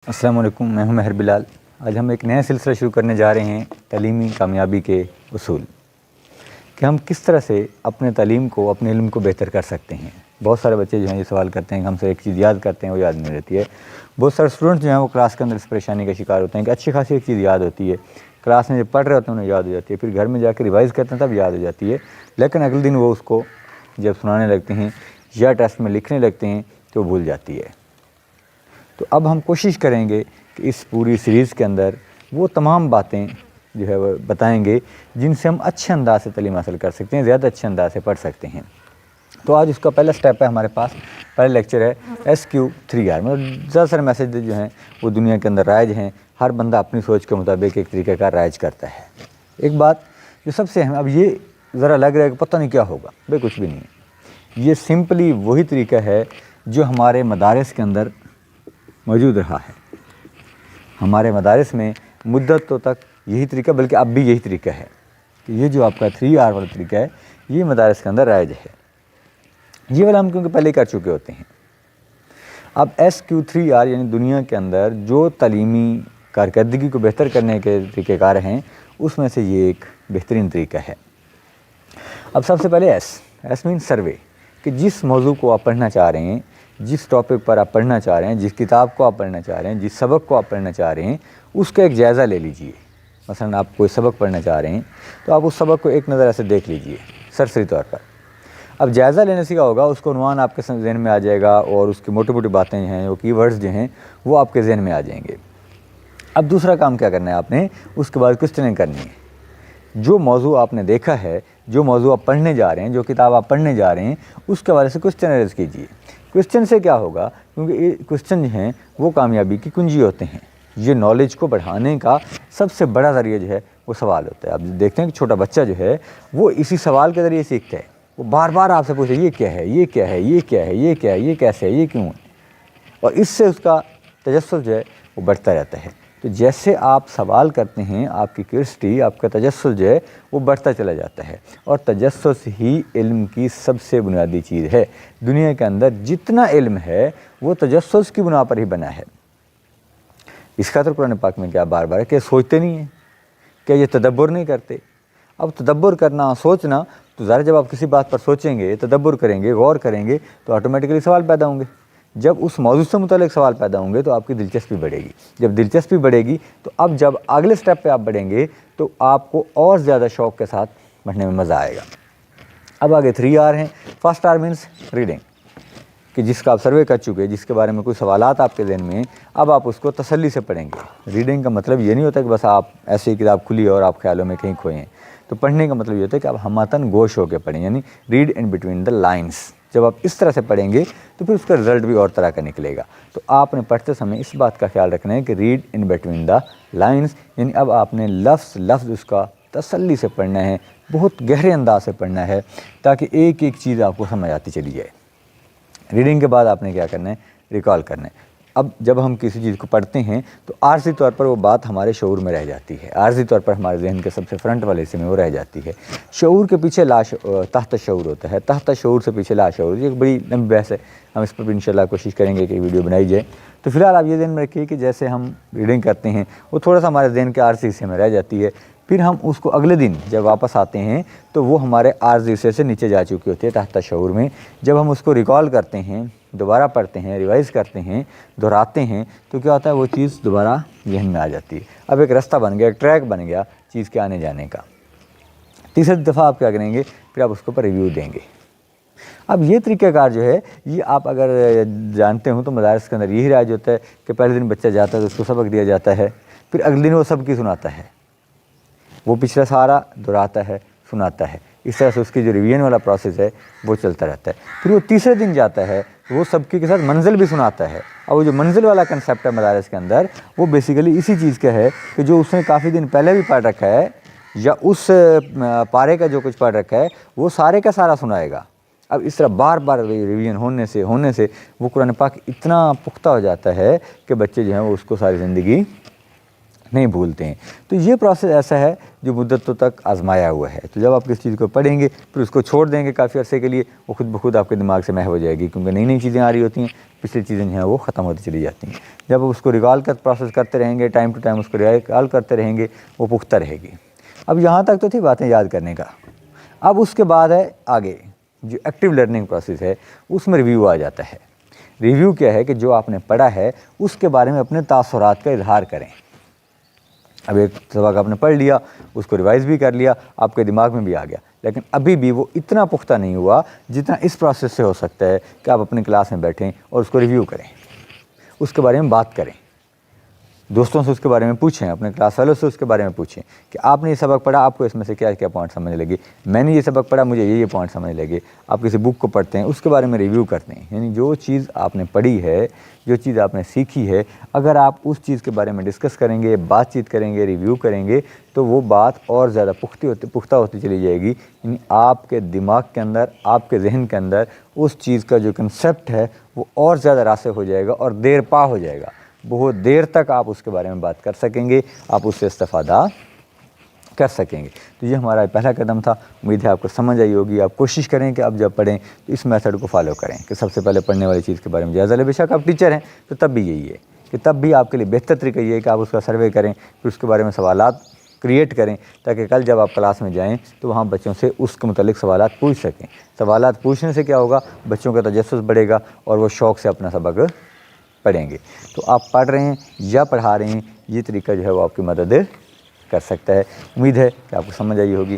السلام علیکم، میں ہوں مہر بلال۔ آج ہم ایک نیا سلسلہ شروع کرنے جا رہے ہیں، تعلیمی کامیابی کے اصول، کہ ہم کس طرح سے اپنے تعلیم کو، اپنے علم کو بہتر کر سکتے ہیں۔ بہت سارے بچے جو ہیں یہ سوال کرتے ہیں کہ ہم سے ایک چیز یاد کرتے ہیں وہ یاد نہیں رہتی ہے۔ بہت سارے اسٹوڈنٹ جو ہیں وہ کلاس کے اندر اس پریشانی کا شکار ہوتے ہیں کہ اچھی خاصی ایک چیز یاد ہوتی ہے، کلاس میں جب پڑھ رہے ہوتے ہیں انہیں یاد ہو جاتی ہے، پھر گھر میں جا کے ریوائز کرتے ہیں تب یاد ہو جاتی ہے، لیکن اگلے دن وہ اس کو جب سنانے لگتے ہیں یا ٹیسٹ میں لکھنے لگتے ہیں تو بھول جاتی ہے۔ تو اب ہم کوشش کریں گے کہ اس پوری سیریز کے اندر وہ تمام باتیں جو ہے وہ بتائیں گے جن سے ہم اچھے انداز سے تعلیم حاصل کر سکتے ہیں، زیادہ اچھے انداز سے پڑھ سکتے ہیں۔ تو آج اس کا پہلا سٹیپ ہے ہمارے پاس، پہلا لیکچر ہے SQ3R، مطلب زیادہ سارے میسیج جو ہیں وہ دنیا کے اندر رائج ہیں، ہر بندہ اپنی سوچ کے مطابق ایک طریقہ کا رائج کرتا ہے۔ ایک بات جو سب سے اہم، اب یہ ذرا لگ رہا ہے کہ پتہ نہیں کیا ہوگا، بھائی کچھ بھی نہیں ہے، یہ سمپلی وہی طریقہ ہے جو ہمارے مدارس کے اندر موجود رہا ہے۔ ہمارے مدارس میں مدتوں تک یہی طریقہ، بلکہ اب بھی یہی طریقہ ہے کہ یہ جو آپ کا 3R والا طریقہ ہے یہ مدارس کے اندر رائج ہے۔ یہ والا ہم کیونکہ پہلے کر چکے ہوتے ہیں۔ اب SQ3R یعنی دنیا کے اندر جو تعلیمی کارکردگی کو بہتر کرنے کے طریقہ کار ہیں اس میں سے یہ ایک بہترین طریقہ ہے۔ اب سب سے پہلے ایس مین سروے، کہ جس موضوع کو آپ پڑھنا چاہ رہے ہیں، جس ٹاپک پر آپ پڑھنا چاہ رہے ہیں، جس کتاب کو آپ پڑھنا چاہ رہے ہیں، جس سبق کو آپ پڑھنا چاہ رہے ہیں، اس کا ایک جائزہ لے لیجئے۔ مثلا آپ کوئی سبق پڑھنا چاہ رہے ہیں تو آپ اس سبق کو ایک نظر ایسے دیکھ لیجئے سرسری طور پر۔ اب جائزہ لینے سے کیا ہوگا، اس کو عنوان آپ کے ذہن میں آ جائے گا اور اس کی موٹی موٹی باتیں ہیں، وہ کی ورڈز جو ہیں وہ آپ کے ذہن میں آ جائیں گے۔ اب دوسرا کام کیا کرنا ہے آپ نے، اس کے بعد کوسچننگ کرنی ہے۔ جو موضوع آپ نے دیکھا ہے، جو موضوع آپ پڑھنے جا رہے ہیں، جو کتاب آپ پڑھنے جا رہے ہیں، اس کے حوالے سے کوسچن ریز کیجیے۔ کوسچن سے کیا ہوگا، کیونکہ یہ کوسچن جو ہیں وہ کامیابی کی کنجی ہوتے ہیں۔ یہ نالج کو بڑھانے کا سب سے بڑا ذریعہ جو ہے وہ سوال ہوتا ہے۔ آپ دیکھتے ہیں کہ چھوٹا بچہ جو ہے وہ اسی سوال کے ذریعے سیکھتا ہے، وہ بار بار آپ سے پوچھے یہ کیا ہے، یہ کیا ہے، یہ کیا ہے، یہ کیا ہے، یہ کیسے ہے، یہ کیوں ہے، اور اس سے اس کا تجسس جو ہے وہ بڑھتا رہتا ہے۔ تو جیسے آپ سوال کرتے ہیں، آپ کی کیوریوسٹی، آپ کا تجسس جو ہے وہ بڑھتا چلا جاتا ہے، اور تجسس ہی علم کی سب سے بنیادی چیز ہے۔ دنیا کے اندر جتنا علم ہے وہ تجسس کی بنا پر ہی بنا ہے۔ اس خاطر قرآن پاک میں کیا بار بار ہے کہ سوچتے نہیں ہیں، کہ یہ تدبر نہیں کرتے۔ اب تدبر کرنا، سوچنا، تو ظاہر جب آپ کسی بات پر سوچیں گے، تدبر کریں گے، غور کریں گے تو آٹومیٹکلی سوال پیدا ہوں گے۔ جب اس موضوع سے متعلق سوال پیدا ہوں گے تو آپ کی دلچسپی بڑھے گی۔ جب دلچسپی بڑھے گی تو اب جب اگلے سٹیپ پہ آپ بڑھیں گے تو آپ کو اور زیادہ شوق کے ساتھ پڑھنے میں مزہ آئے گا۔ اب آگے 3R ہیں۔ فرسٹ R مینس ریڈنگ، کہ جس کا آپ سروے کر چکے، جس کے بارے میں کوئی سوالات آپ کے ذہن میں ہیں، اب آپ اس کو تسلی سے پڑھیں گے۔ ریڈنگ کا مطلب یہ نہیں ہوتا کہ بس آپ ایسے ہی کتاب کھلی اور آپ خیالوں میں کہیں کھوئے ہیں۔ تو پڑھنے کا مطلب یہ ہوتا ہے کہ آپ ہماتن گوش ہو کے پڑھیں، یعنی read in between the lines. جب آپ اس طرح سے پڑھیں گے تو پھر اس کا رزلٹ بھی اور طرح کا نکلے گا۔ تو آپ نے پڑھتے سمے اس بات کا خیال رکھنا ہے کہ read in between the lines, یعنی اب آپ نے لفظ اس کا تسلی سے پڑھنا ہے، بہت گہرے انداز سے پڑھنا ہے، تاکہ ایک ایک چیز آپ کو سمجھ آتی چلی جائے۔ ریڈنگ کے بعد آپ نے کیا کرنا ہے، ریکال کرنا ہے۔ اب جب ہم کسی چیز کو پڑھتے ہیں تو عارضی طور پر وہ بات ہمارے شعور میں رہ جاتی ہے، عارضی طور پر ہمارے ذہن کے سب سے فرنٹ والے حصے میں وہ رہ جاتی ہے۔ شعور کے پیچھے تحت شعور ہوتا ہے، تحت شعور سے پیچھے لاشعور، یہ ایک بڑی لمبی بحث ہے، ہم اس پر بھی انشاءاللہ کوشش کریں گے کہ ویڈیو بنائی جائے۔ تو فی الحال آپ یہ ذہن میں رکھیے کہ جیسے ہم ریڈنگ کرتے ہیں وہ تھوڑا سا ہمارے ذہن کے عارضی حصے میں رہ جاتی ہے، پھر ہم اس کو اگلے دن جب واپس آتے ہیں تو وہ ہمارے عارضی حصے سے نیچے جا چکی ہوتی ہے، تحت شعور میں۔ جب ہم اس کو ریکال کرتے ہیں، دوبارہ پڑھتے ہیں، ریوائز کرتے ہیں، دہراتے ہیں، تو کیا ہوتا ہے، وہ چیز دوبارہ ذہن میں آ جاتی ہے۔ اب ایک رستہ بن گیا، ایک ٹریک بن گیا چیز کے آنے جانے کا۔ تیسری دفعہ آپ کیا کریں گے، پھر آپ اس کے اوپر ریویو دیں گے۔ اب یہ طریقہ کار جو ہے یہ آپ اگر جانتے ہوں تو مدارس کے اندر یہی رائج ہوتا ہے کہ پہلے دن بچہ جاتا ہے تو اس کو سبق دیا جاتا ہے، پھر اگلے دن وہ سب کی سناتا ہے، وہ پچھلا سارا دہراتا ہے، سناتا ہے۔ اس طرح سے اس کی جو ریویژن والا پروسیس ہے وہ چلتا رہتا ہے۔ پھر وہ تیسرے دن جاتا ہے، وہ سب کے ساتھ منزل بھی سناتا ہے، اور وہ جو منزل والا کنسیپٹ ہے مدارس کے اندر وہ بیسیکلی اسی چیز کا ہے کہ جو اس نے کافی دن پہلے بھی پڑھ رکھا ہے یا اس پارے کا جو کچھ پڑھ رکھا ہے وہ سارے کا سارا سنائے گا۔ اب اس طرح بار بار ریویژن ہونے سے وہ قرآن پاک اتنا پختہ ہو جاتا ہے کہ بچے جو ہیں وہ اس کو ساری زندگی نہیں بھولتے ہیں۔ تو یہ پروسیس ایسا ہے جو مدتوں تک آزمایا ہوا ہے۔ تو جب آپ کسی چیز کو پڑھیں گے پھر اس کو چھوڑ دیں گے کافی عرصے کے لیے، وہ خود بخود آپ کے دماغ سے محو ہو جائے گی، کیونکہ نئی نئی چیزیں آ رہی ہوتی ہیں، پچھلی چیزیں جو ہیں وہ ختم ہوتی چلی جاتی ہیں۔ جب آپ اس کو ریکال کر پروسیس کرتے رہیں گے، ٹائم ٹو ٹائم اس کو ریکال کرتے رہیں گے، وہ پختہ رہے گی۔ اب یہاں تک تو تھی باتیں یاد کرنے کا۔ اب اس کے بعد ہے آگے جو ایکٹیو لرننگ پروسیس ہے، اس میں ریویو آ جاتا ہے۔ ریویو کیا ہے کہ جو آپ نے پڑھا ہے اس کے بارے میں اپنے تاثرات کا اظہار کریں۔ اب ایک سبق آپ نے پڑھ لیا، اس کو ریوائز بھی کر لیا، آپ کے دماغ میں بھی آ گیا، لیکن ابھی بھی وہ اتنا پختہ نہیں ہوا جتنا اس پروسیس سے ہو سکتا ہے کہ آپ اپنی کلاس میں بیٹھیں اور اس کو ریویو کریں، اس کے بارے میں بات کریں، دوستوں سے اس کے بارے میں پوچھیں، اپنے کلاس والوں سے اس کے بارے میں پوچھیں کہ آپ نے یہ سبق پڑھا، آپ کو اس میں سے کیا کیا پوائنٹ سمجھ لگے، میں نے یہ سبق پڑھا، مجھے یہ پوائنٹ سمجھ لگے۔ آپ کسی بک کو پڑھتے ہیں، اس کے بارے میں ریویو کرتے ہیں، یعنی جو چیز آپ نے پڑھی ہے، جو چیز آپ نے سیکھی ہے، اگر آپ اس چیز کے بارے میں ڈسکس کریں گے، بات چیت کریں گے، ریویو کریں گے، تو وہ بات اور زیادہ پختہ ہوتی چلی جائے گی، یعنی آپ کے دماغ کے اندر، آپ کے ذہن کے اندر اس چیز کا جو کنسیپٹ ہے وہ اور زیادہ راسخ ہو جائے گا اور دیر پا ہو جائے گا۔ بہت دیر تک آپ اس کے بارے میں بات کر سکیں گے، آپ اس سے استفادہ کر سکیں گے۔ تو یہ ہمارا پہلا قدم تھا، امید ہے آپ کو سمجھ آئی ہوگی۔ آپ کوشش کریں کہ آپ جب پڑھیں تو اس میتھڈ کو فالو کریں کہ سب سے پہلے پڑھنے والی چیز کے بارے میں جائزہ لیں۔ بے شک آپ ٹیچر ہیں تو تب بھی یہی ہے کہ تب بھی آپ کے لیے بہتر طریقہ یہ ہے کہ آپ اس کا سروے کریں، پھر اس کے بارے میں سوالات کریٹ کریں، تاکہ کل جب آپ کلاس میں جائیں تو وہاں بچوں سے اس کے متعلق سوالات پوچھ سکیں۔ سوالات پوچھنے سے کیا ہوگا، بچوں کا تجسس بڑھے گا اور وہ شوق سے اپنا سبق پڑھیں گے۔ تو آپ پڑھ رہے ہیں یا پڑھا رہے ہیں، یہ طریقہ جو ہے وہ آپ کی مدد کر سکتا ہے۔ امید ہے کہ آپ کو سمجھ آئی ہوگی۔